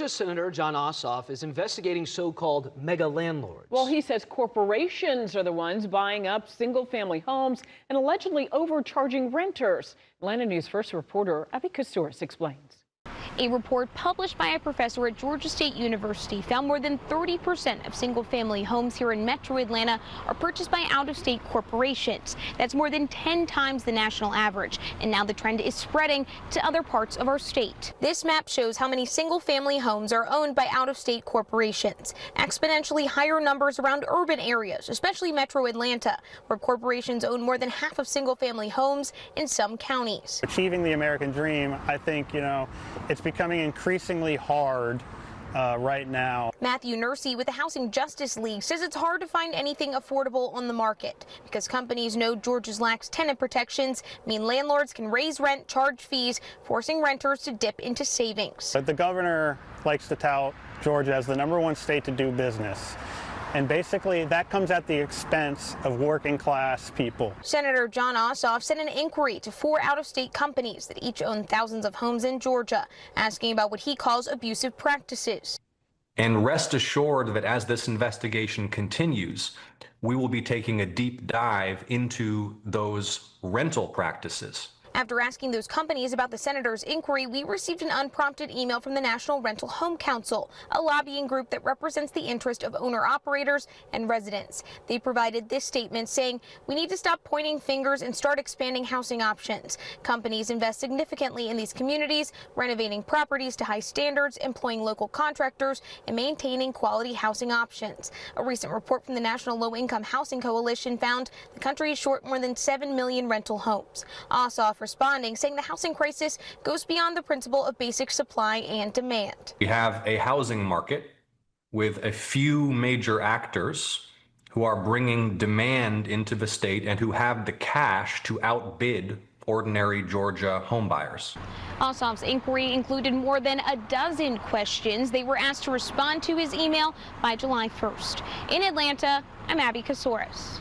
Senator John Ossoff is investigating so-called mega landlords. Well, he says corporations are the ones buying up single-family homes and allegedly overcharging renters. Atlanta News First reporter Abby Kasouris explains. A report published by a professor at Georgia State University found more than 30% of single-family homes here in Metro Atlanta are purchased by out-of-state corporations. That's more than 10 times the national average, and now the trend is spreading to other parts of our state. This map shows how many single-family homes are owned by out-of-state corporations. Exponentially higher numbers around urban areas, especially Metro Atlanta, where corporations own more than half of single-family homes in some counties. Achieving the American dream, I think, it's becoming increasingly hard right now. Matthew Nursey with the Housing Justice League says it's hard to find anything affordable on the market because companies know Georgia's lax tenant protections mean landlords can raise rent, charge fees, forcing renters to dip into savings. But the governor likes to tout Georgia as the #1 state to do business. And basically, that comes at the expense of working class people. Senator John Ossoff sent an inquiry to 4 out-of-state companies that each own thousands of homes in Georgia, asking about what he calls abusive practices. And rest assured that as this investigation continues, we will be taking a deep dive into those rental practices. After asking those companies about the senator's inquiry, we received an unprompted email from the National Rental Home Council, a lobbying group that represents the interest of owner-operators and residents. They provided this statement saying, "We need to stop pointing fingers and start expanding housing options. Companies invest significantly in these communities, renovating properties to high standards, employing local contractors, and maintaining quality housing options." A recent report from the National Low-Income Housing Coalition found the country is short more than 7 million rental homes. Ossoff responding, saying the housing crisis goes beyond the principle of basic supply and demand. We have a housing market with a few major actors who are bringing demand into the state and who have the cash to outbid ordinary Georgia homebuyers. Ossoff's inquiry included more than a dozen questions. They were asked to respond to his email by July 1st. In Atlanta, I'm Abby Kasouris.